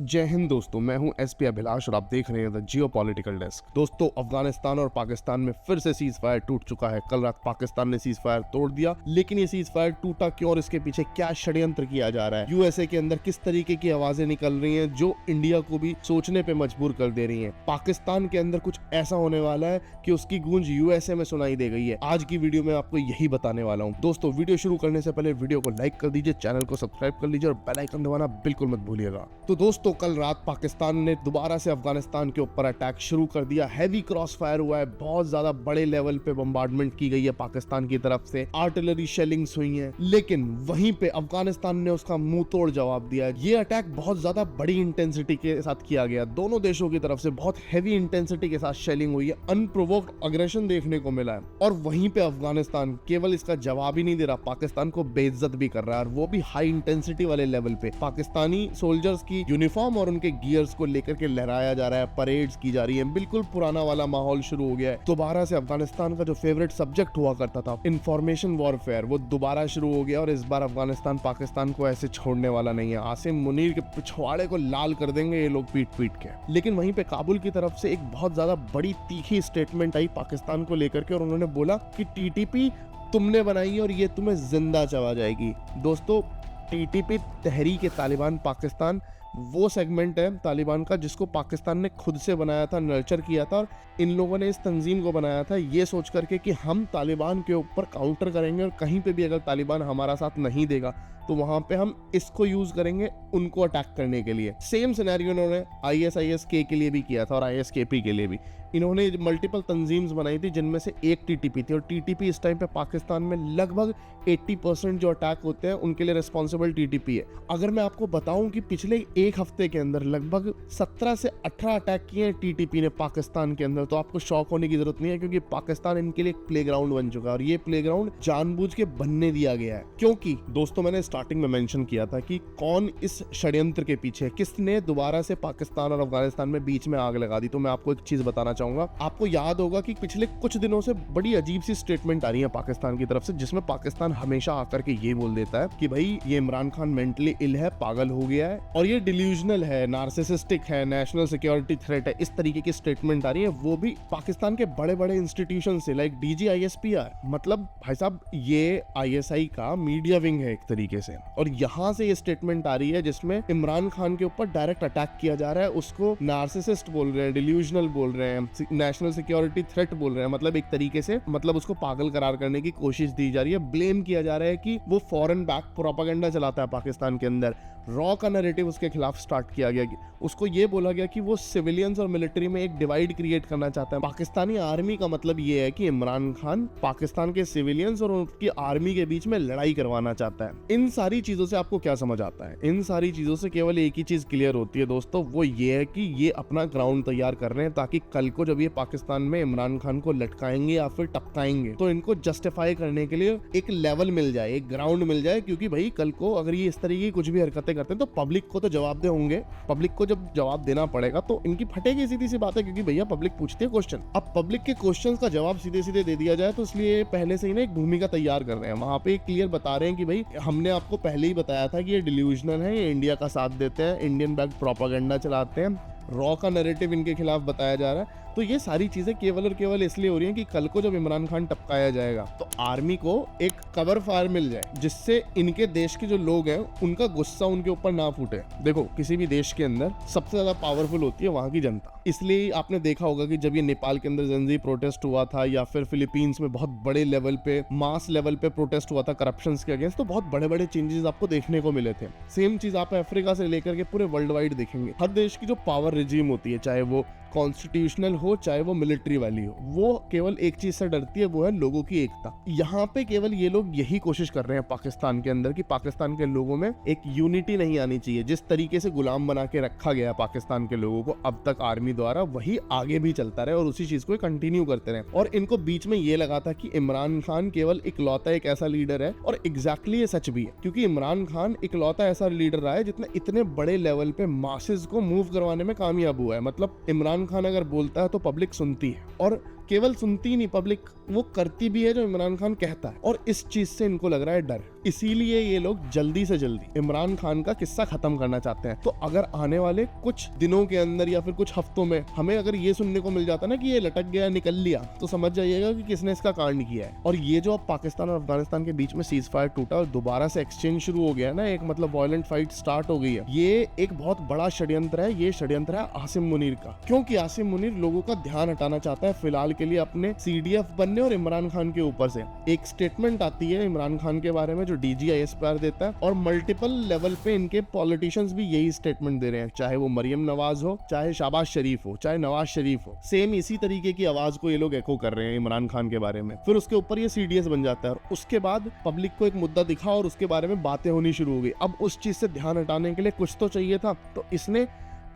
जय हिंद दोस्तों, मैं हूं एसपी अभिलाष और आप देख रहे हैं द जियोपॉलिटिकल डेस्क। दोस्तों, अफगानिस्तान और पाकिस्तान में फिर से सीज फायर टूट चुका है। कल रात पाकिस्तान ने सीज फायर तोड़ दिया, लेकिन ये सीज फायर टूटा क्यों और इसके पीछे क्या षड्यंत्र किया जा रहा है, यूएसए के अंदर किस तरीके की आवाजें निकल रही हैं जो इंडिया को भी सोचने पे मजबूर कर दे रही हैं। पाकिस्तान के अंदर कुछ ऐसा होने वाला है कि उसकी गूंज यूएसए में सुनाई दे गई है। आज की वीडियो में आपको यही बताने वाला हूँ। दोस्तों, वीडियो शुरू करने से पहले वीडियो को लाइक कर दीजिए, चैनल को सब्सक्राइब कर लीजिए और बेल आइकन दबाना बिल्कुल मत भूलिएगा। तो दोस्तों, कल रात पाकिस्तान ने दोबारा से अफगानिस्तान के ऊपर अटैक शुरू कर दिया। हैवी क्रॉस फायर हुआ है, बहुत ज्यादा बड़े लेवल पे बम्बार्डमेंट की गई है पाकिस्तान की तरफ से, आर्टिलरी शेलिंग्स हुई हैं, लेकिन वहीं पे अफगानिस्तान ने उसका मुंह तोड़ जवाब दिया। ये अटैक बहुत ज्यादा बड़ी इंटेंसिटी के साथ किया गया, दोनों देशों की तरफ से बहुत हैवी इंटेंसिटी के साथ शेलिंग हुई है, अनप्रोवोक्ड अग्रेशन देखने को मिला है। और वहीं पे अफगानिस्तान केवल इसका जवाब ही नहीं दे रहा, पाकिस्तान को बेइज्जत भी कर रहा है, और वो भी हाई इंटेंसिटी वाले लेवल पे। पाकिस्तानी सोल्जर्स की यूनिफॉर्म और उनके गियर्स को लेकर के लहराया जा रहा है, परेड्स की जा रही है, बिल्कुल पुराना वाला माहौल शुरू हो गया है। दोबारा से अफगानिस्तान का जो फेवरेट सब्जेक्ट हुआ करता था, इंफॉर्मेशन वॉरफेयर, वो दोबारा शुरू हो गया। और इस बार अफगानिस्तान पाकिस्तान को ऐसे छोड़ने वाला नहीं है। आसिम मुनीर के पिछवाड़े को लाल कर देंगे ये लोग पीट पीट के। लेकिन वहीं पे काबुल की तरफ से एक बहुत ज्यादा बड़ी तीखी स्टेटमेंट आई पाकिस्तान को लेकर के, और उन्होंने बोला कि टीटीपी तुमने बनाई और ये तुम्हें जिंदा चबा जाएगी। दोस्तों, टीटीपी तहरीक तालिबान पाकिस्तान वो सेगमेंट है तालिबान का जिसको पाकिस्तान ने खुद से बनाया था, नर्चर किया था, और इन लोगों ने इस तंजीम को बनाया था ये सोच करके कि हम तालिबान के ऊपर काउंटर करेंगे और कहीं पे भी अगर तालिबान हमारा साथ नहीं देगा तो वहां पे हम इसको यूज करेंगे उनको अटैक करने के लिए। सेम सिनेरियो इन्होंने ISIS-K के लिए भी किया था और ISKP के लिए भी। इन्होंने मल्टीपल तंजीम्स बनाई थी जिनमें से एक टीटीपी थी, और टीटीपी इस टाइम पे पाकिस्तान में लगभग 80% जो अटैक होते हैं उनके लिए रिस्पॉन्सिबल टीटीपी है। अगर मैं आपको बताऊं कि पिछले एक हफ्ते के अंदर लगभग 17 से 18 अटैक किए हैं टीटीपी ने पाकिस्तान के अंदर, तो आपको शॉक होने की जरूरत नहीं है, क्योंकि पाकिस्तान इनके लिए एक प्लेग्राउंड बन चुका है, और ये प्लेग्राउंड जानबूझ के बनने दिया गया है। क्योंकि दोस्तों, मैंने स्टार्टिंग में मेंशन किया था कि कौन इस षड्यंत्र के पीछे है, किसने दोबारा से पाकिस्तान और अफगानिस्तान में बीच में आग लगा दी। तो मैं आपको एक चीज बताना चाहूंगा। आपको याद होगा कि पिछले कुछ दिनों से बड़ी अजीब सी स्टेटमेंट आ रही है पाकिस्तान की तरफ से, जिसमें पाकिस्तान हमेशा आकर के ये बोल देता है कि भाई ये इमरान खान मेंटली इल है, पागल हो गया है, और ये डिल्यूजनल है, नार्सिसिस्टिक है, नेशनल सिक्योरिटी थ्रेट है। इस तरीके की स्टेटमेंट आ रही है, वो भी पाकिस्तान के बड़े बड़े इंस्टीट्यूशन से, लाइक DGISPR। मतलब भाई साहब, ये ISI का मीडिया विंग है एक तरीके से, और यहाँ से ये स्टेटमेंट आ रही है जिसमें इमरान खान के ऊपर डायरेक्ट अटैक किया जा रहा है, उसको नार्सिसिस्ट बोल रहे हैं, डिल्यूजनल बोल रहे हैं, नेशनल सिक्योरिटी थ्रेट बोल रहे हैं। मतलब एक तरीके से उसको पागल करार करने की कोशिश दी जा रही है। ब्लेम किया जा रहा है कि वो फॉरेन बैक प्रोपेगेंडा चलाता है पाकिस्तान के अंदर। रॉ का नैरेटिव उसके खिलाफ स्टार्ट किया गया। उसको ये बोला गया कि वो सिविलियंस और मिलिट्री में एक डिवाइड क्रिएट करना चाहता है। पाकिस्तानी आर्मी का मतलब ये है कि इमरान खान पाकिस्तान के सिविलियंस और उनकी आर्मी के बीच में लड़ाई करवाना चाहता है। इन सारी चीजों से आपको क्या समझ आता है? इन सारी चीजों से केवल एक ही चीज क्लियर होती है दोस्तों, वो ये है कि ये अपना ग्राउंड तैयार कर रहे हैं, ताकि कल को जब ये पाकिस्तान में इमरान खान को लटकाएंगे या फिर टपकाएंगे तो इनको जस्टिफाई करने के लिए एक लेवल मिल जाए, एक ग्राउंड मिल जाए। क्योंकि भाई कल को अगर ये इस तरीके की कुछ भी हरकतें करते हैं तो पब्लिक को तो जवाब दे होंगे, पब्लिक को जब जवाब देना पड़ेगा तो इनकी फटेगी, सीधी सी बात है। क्योंकि भैया पब्लिक पूछती है क्वेश्चन, अब पब्लिक के क्वेश्चन का जवाब सीधे सीधे दे दिया जाए, तो इसलिए पहले से ही ना एक भूमिका तैयार कर रहे हैं। वहां पे क्लियर बता रहे हैं कि भाई हमने आपको पहले ही बताया था कि ये डिल्यूजनल है, ये इंडिया का साथ देते हैं, इंडियन बैक्ड प्रोपेगेंडा चलाते हैं, रॉ का नैरेटिव इनके खिलाफ बताया जा रहा है। तो ये सारी चीजें केवल और केवल इसलिए हो रही हैं कि कल को जब इमरान खान टपकाया जाएगा तो आर्मी को एक कवर फायर मिल जाए, जिससे इनके देश के जो लोग हैं उनका गुस्सा उनके ऊपर ना फूटे। देखो, किसी भी देश के अंदर सबसे ज्यादा पावरफुल होती है वहां की जनता। इसलिए आपने देखा होगा कि जब ये नेपाल के अंदर जनजी प्रोटेस्ट हुआ था, या फिर फिलीपींस में बहुत बड़े लेवल पे, मास लेवल पे प्रोटेस्ट हुआ था करप्शन के अगेंस्ट, तो बहुत बड़े बड़े चेंजेस आपको देखने को मिले थे। सेम चीज आप अफ्रीका से लेकर के पूरे वर्ल्ड वाइड देखेंगे। हर देश की जो पावर रिजीम होती है, चाहे वो कॉन्स्टिट्यूशनल हो चाहे वो मिलिट्री वाली हो, वो केवल एक चीज से डरती है, वो है लोगों की एकता। यहाँ पे केवल ये लोग यही कोशिश कर रहे हैं पाकिस्तान के अंदर कि पाकिस्तान के लोगों में एक यूनिटी नहीं आनी चाहिए। जिस तरीके से गुलाम बना के रखा गया पाकिस्तान के लोगों को अब तक आर्मी द्वारा, वही आगे भी चलता रहे और उसी चीज को कंटिन्यू करते रहे। और इनको बीच में ये लगा था कि इमरान खान केवल इकलौता एक ऐसा लीडर है, और एग्जैक्टली ये सच भी है, क्योंकि इमरान खान इकलौता ऐसा लीडर रहा है जितना इतने बड़े लेवल पे मासेस को मूव करवाने में कामयाब हुआ है। मतलब इमरान खान अगर बोलता है तो पब्लिक सुनती है, और केवल सुनती ही नहीं पब्लिक, वो करती भी है जो इमरान खान कहता है, और इस चीज से इनको लग रहा है डर। इसीलिए ये लोग जल्दी से जल्दी इमरान खान का किस्सा खत्म करना चाहते हैं। तो अगर आने वाले कुछ दिनों के अंदर या फिर कुछ हफ्तों में हमें अगर ये सुनने को मिल जाता ना कि ये लटक गया, निकल लिया, तो समझ जाइएगा कि किसने इसका कांड किया है। और ये जो अब पाकिस्तान और अफगानिस्तान के बीच में सीज फायर टूटा और दोबारा से एक्सचेंज शुरू हो गया ना, एक मतलब वायलेंट फाइट स्टार्ट हो गई है, ये एक बहुत बड़ा षड्यंत्र है। ये षड्यंत्र है आसिम मुनीर का, क्योंकि आसिम मुनीर लोगों का ध्यान हटाना चाहता है फिलहाल के लिए अपने CDF बनने और इमरान खान के ऊपर से। एक स्टेटमेंट आती है इमरान खान के बारे में जो DG ISPR देता है, और मल्टीपल लेवल पे इनके पॉलिटिशियंस भी यही स्टेटमेंट दे रहे हैं, चाहे वो मरियम नवाज हो, चाहे शहबाज शरीफ हो, चाहे नवाज शरीफ हो, सेम इसी तरीके की आवाज को ये लोग एको कर रहे हैं इमरान खान के बारे में। फिर उसके ऊपर ये CDS बन जाता है, और उसके बाद पब्लिक को एक मुद्दा दिखा और उसके बारे में बातें होनी शुरू हो गई। अब उस चीज से ध्यान हटाने के लिए कुछ तो चाहिए था, तो इसने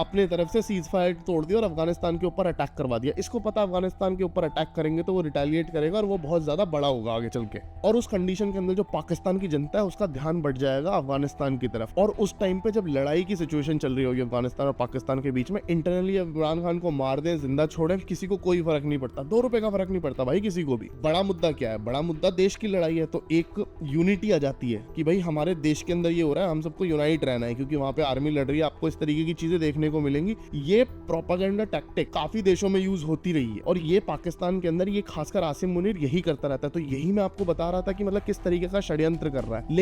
अपने तरफ से सीज फायर तोड़ दिया और अफगानिस्तान के ऊपर अटैक करवा दिया। इसको पता अफगानिस्तान के ऊपर अटैक करेंगे तो वो रिटेलिएट करेगा और वो बहुत ज्यादा बड़ा होगा आगे चल के, और उस कंडीशन के अंदर जो पाकिस्तान की जनता है उसका ध्यान बढ़ जाएगा अफगानिस्तान की तरफ। और उस टाइम पे जब लड़ाई की सिचुएशन चल रही होगी अफगानिस्तान और पाकिस्तान के बीच में, इंटरनली इमरान खान को मार दें, जिंदा छोड़ें, किसी को कोई फर्क नहीं पड़ता, 2 रुपए का फर्क नहीं पड़ता भाई किसी को भी। बड़ा मुद्दा क्या है? बड़ा मुद्दा देश की लड़ाई है, तो एक यूनिटी आ जाती है कि भाई हमारे देश के अंदर ये हो रहा है, हम सबको यूनाइट रहना है, क्योंकि वहां पे आर्मी लड़ रही है। आपको इस तरीके की चीजें देखने को मिलेंगी। ये प्रोपेगेंडा टैक्टिक काफी देशों में यूज होती रही है, और ये पाकिस्तान के अंदर ये खासकर आसिम मुनीर यही करता रहता है। तो यही मैं आपको बता रहा था कि मतलब किस तरीके का षड्यंत्र कर रहा है।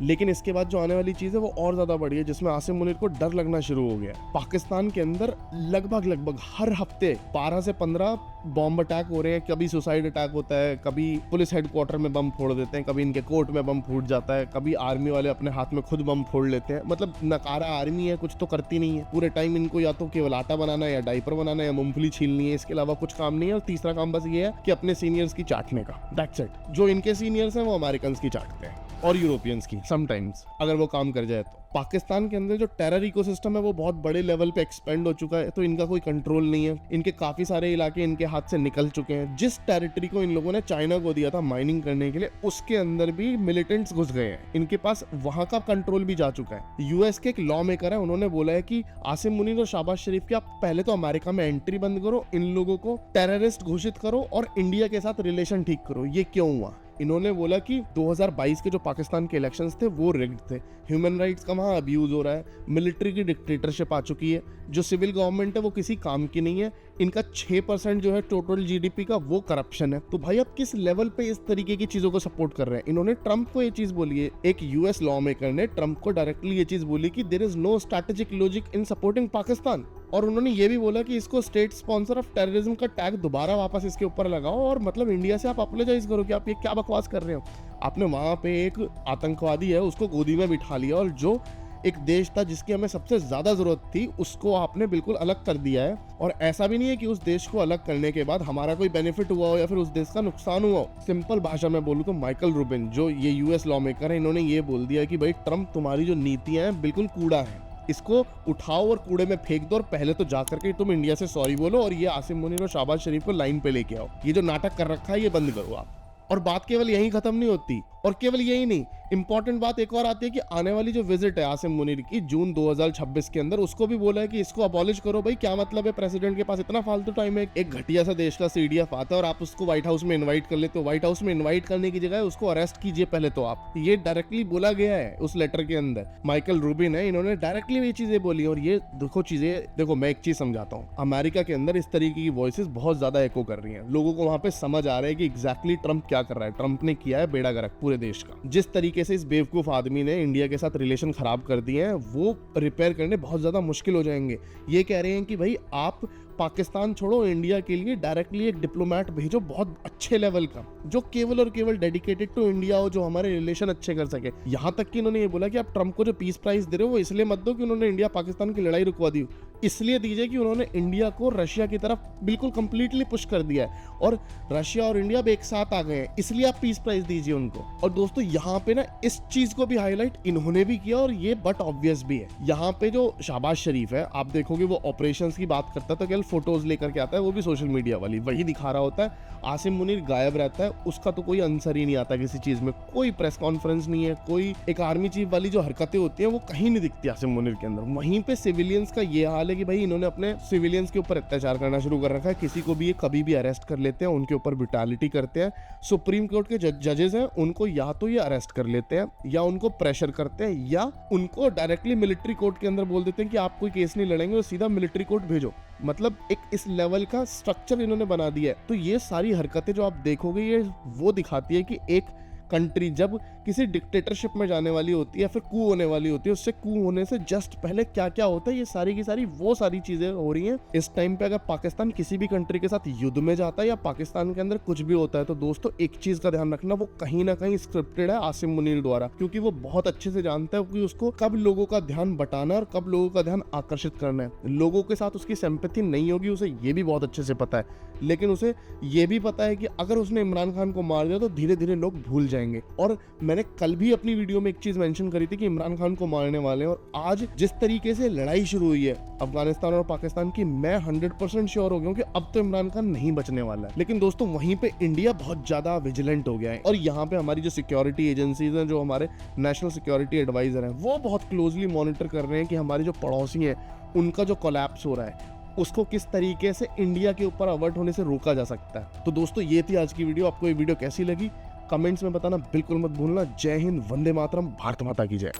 लेकिन इसके बाद जो आने वाली चीज है वो और ज्यादा बड़ी है, जिसमें आसिम मुनीर को डर लगना शुरू हो गया। पाकिस्तान के अंदर लगभग हर हफ्ते 12 से 15 बॉम्ब अटैक हो रहे हैं। कभी सुसाइड अटैक होता है, कभी पुलिस हेडक्वार्टर में बम फोड़ देते हैं, कभी इनके कोर्ट में बम फूट जाता है, कभी आर्मी वाले अपने हाथ में खुद बम फोड़ लेते हैं। मतलब नकारा आर्मी है, कुछ तो करती नहीं है पूरे टाइम। इनको या तो केवल आटा बनाना है, या डाइपर बनाना है, या मूंगफली छीलनी है, इसके अलावा कुछ काम नहीं है। और तीसरा काम बस ये है कि अपने सीनियर्स की चाटने का, दैट्स इट। जो इनके सीनियर्स हैं वो अमेरिकन की चाटते हैं और यूरोपियंस की समटाइम्स, अगर वो काम कर जाए तो। पाकिस्तान के अंदर जो टेरर इकोसिस्टम है वो बहुत बड़े लेवल पे एक्सपेंड हो चुका है, तो इनका कोई कंट्रोल नहीं है। इनके काफी सारे इलाके इनके हाथ से निकल चुके हैं। जिस टेरिटरी को इन लोगों ने चाइना को दिया था माइनिंग करने के लिए, उसके अंदर भी मिलिटेंट्स घुस गए हैं। इनके पास वहां का कंट्रोल भी जा चुका है। यूएस के एक लॉ मेकर है, उन्होंने बोला है कि आसिम मुनीर और शहबाज शरीफ की आप पहले तो अमेरिका में एंट्री बंद करो, इन लोगों को टेररिस्ट घोषित करो और इंडिया के साथ रिलेशन ठीक करो। ये क्यों हुआ? इन्होंने बोला कि 2022 के जो पाकिस्तान के इलेक्शंस थे वो रिग्ड थे, ह्यूमन राइट्स का वहाँ अब्यूज हो रहा है, मिलिट्री की डिक्टेटरशिप आ चुकी है, जो सिविल गवर्नमेंट है वो किसी काम की नहीं है, इनका 6% जो है टोटल GDP का वो करप्शन है। तो भाई आप किस लेवल पे इस तरीके की चीजों को सपोर्ट कर रहे हैं? इन्होंने ट्रंप को ये चीज बोली है, एक US लॉ मेकर ने ट्रंप को डायरेक्टली ये चीज बोली कि there is no strategic logic in supporting Pakistan. और उन्होंने ये भी बोला कि इसको स्टेट स्पॉन्सर ऑफ टेररिज्म का टैग दोबारा वापस इसके ऊपर लगाओ, और मतलब इंडिया से आप अपोलोजाइज करो कि आप ये क्या बकवास कर रहे हो। आपने वहां पे एक आतंकवादी है उसको गोदी में बिठा लिया, और जो एक देश था जिसकी हमें सबसे ज्यादा जरूरत थी उसको आपने बिल्कुल अलग कर दिया है। और ऐसा भी नहीं है कि उस देश को अलग करने के बाद हमारा कोई बेनिफिट हुआ हो या फिर उस देश का नुकसान हुआ हो। सिंपल भाषा में बोलूं तो माइकल रूबिन जो ये US लॉ मेकर है, इन्होंने ये बोल दिया कि भाई ट्रंप तुम्हारी जो नीतियां हैं बिल्कुल कूड़ा है, इसको उठाओ और कूड़े में फेंक दो, और पहले तो जाकर के तुम इंडिया से सॉरी बोलो और ये आसिम मुनीर और शहबाज शरीफ को लाइन पे लेके आओ। ये जो नाटक कर रखा है ये बंद करो आप। और बात केवल यही खत्म नहीं होती, और केवल यही नहीं, इंपॉर्टेंट बात एक और आती है कि आने वाली जो विजिट है आसिम मुनीर की जून 2026 के अंदर, उसको भी बोला है कि इसको अबॉलिश करो। भाई क्या मतलब है? प्रेसिडेंट के पास इतना फालतू टाइम है? एक घटिया सा देश का CDF आता है और आप उसको व्हाइट हाउस में इनवाइट कर लेते हो। व्हाइट हाउस में इनवाइट करने की जगह उसको अरेस्ट कीजिए पहले तो आप। ये डायरेक्टली बोला गया है उस लेटर के अंदर। माइकल रूबिन है, इन्होंने डायरेक्टली ये चीजें बोली। और ये देखो मैं एक चीज समझाता हूँ, अमेरिका के अंदर इस तरीके की वॉइसेस बहुत ज्यादा एको कर रही है। लोगों को वहां पे समझ आ रहा है कि एग्जैक्टली ट्रंप क्या कर रहा है। ट्रंप ने किया है बेड़ा गर्क पूरे देश का। जिस तरीके से इस बेवकूफ आदमी ने इंडिया के साथ रिलेशन खराब कर दिए हैं वो रिपेयर करने बहुत ज्यादा मुश्किल हो जाएंगे। ये कह रहे हैं कि भाई आप पाकिस्तान छोड़ो, इंडिया के लिए डायरेक्टली एक डिप्लोमेट भेजो बहुत अच्छे लेवल का, जो केवल और केवल डेडिकेटेड टू इंडिया हो, जो हमारे रिलेशन अच्छे कर सके। यहां तक कि इन्होंने ये बोला कि आप ट्रंप को जो पीस प्राइज दे रहे हो वो इसलिए मत दो कि उन्होंने इंडिया पाकिस्तान की लड़ाई रुकवा दी, इसलिए दीजिए कि उन्होंने इंडिया को रशिया की तरफ बिल्कुल कंप्लीटली पुश कर दिया है और रशिया और इंडिया भी एक साथ आ गए हैं, इसलिए आप पीस प्राइज दीजिए उनको। और दोस्तों यहाँ पे ना इस चीज को भी हाईलाइट इन्होंने भी किया और ये बट ऑब्वियस भी है। यहाँ पे जो शहबाज शरीफ है, आप देखोगे वो ऑपरेशंस की बात करता है तो केवल फोटोज लेकर के आता है, वो भी सोशल मीडिया वाली वही दिखा रहा होता है। आसिम मुनीर गायब रहता है, उसका तो कोई आंसर ही नहीं आता किसी चीज में, कोई प्रेस कॉन्फ्रेंस नहीं है, कोई एक आर्मी चीफ वाली जो हरकतें होती हैं वो कहीं नहीं दिखती आसिम मुनीर के अंदर। वहीं पे सिविलियंस का ये हाल वाले कि भाई इन्होंने अपने सिविलियंस के ऊपर अत्याचार करना शुरू कर रखा है, किसी को भी ये कभी भी अरेस्ट कर लेते हैं, उनके ऊपर ब्रुटैलिटी करते हैं। सुप्रीम कोर्ट के जजेस हैं, उनको या तो ये अरेस्ट कर लेते हैं या उनको प्रेशर करते हैं या उनको डायरेक्टली मिलिट्री कोर्ट के अंदर बोल देते हैं कि आप कोई केस नहीं लड़ेंगे और सीधा मिलिट्री कोर्ट भेजो। मतलब एक इस लेवल का स्ट्रक्चर इन्होंने बना दिया है। तो ये सारी हरकतें जो आप देखोगे ये वो दिखाती है कि एक कंट्री जब किसी डिक्टेटरशिप में जाने वाली होती है, फिर कू होने वाली होती है, उससे कू होने से जस्ट पहले क्या क्या होता है, ये सारी की सारी वो सारी चीजें हो रही हैं इस टाइम पे। अगर पाकिस्तान किसी भी कंट्री के साथ युद्ध में जाता है या पाकिस्तान के अंदर कुछ भी होता है तो दोस्तों एक चीज का ध्यान रखना, वो कहीं ना कहीं स्क्रिप्टेड है आसिम मुनीर द्वारा, क्योंकि वो बहुत अच्छे से जानता है कि उसको कब लोगों का ध्यान बटाना और कब लोगों का ध्यान आकर्षित करना है। लोगों के साथ उसकी सिंपैथी नहीं होगी, उसे ये भी बहुत अच्छे से पता है, लेकिन उसे ये भी पता है कि अगर उसने इमरान खान को मार दिया तो धीरे धीरे लोग भूल जाएंगे। और मैंने कल भी अपनी वीडियो में एक चीज मेंशन करी थी कि इमरान खान को मारने वाले हैं, और आज जिस तरीके से लड़ाई शुरू हुई है अफगानिस्तान और पाकिस्तान की, मैं 100% श्योर हो गया हूं कि अब तो इमरान खान नहीं बचने वाला है। लेकिन दोस्तों वहीं पे इंडिया बहुत ज्यादा विजिलेंट हो गया है, और यहाँ पे हमारी जो सिक्योरिटी एजेंसीज हैं, जो हमारे नेशनल सिक्योरिटी एडवाइजर हैं, वो बहुत क्लोजली मॉनिटर कर रहे हैं कि हमारे जो पड़ोसी हैं उनका जो कोलैप्स हो रहा है उसको किस तरीके से इंडिया के ऊपर अवर्ट होने से रोका जा सकता है। तो दोस्तों ये थी आज की वीडियो। आपको ये वीडियो कैसी लगी कमेंट्स में बताना बिल्कुल मत भूलना। जय हिंद, वंदे मातरम, भारत माता की जय।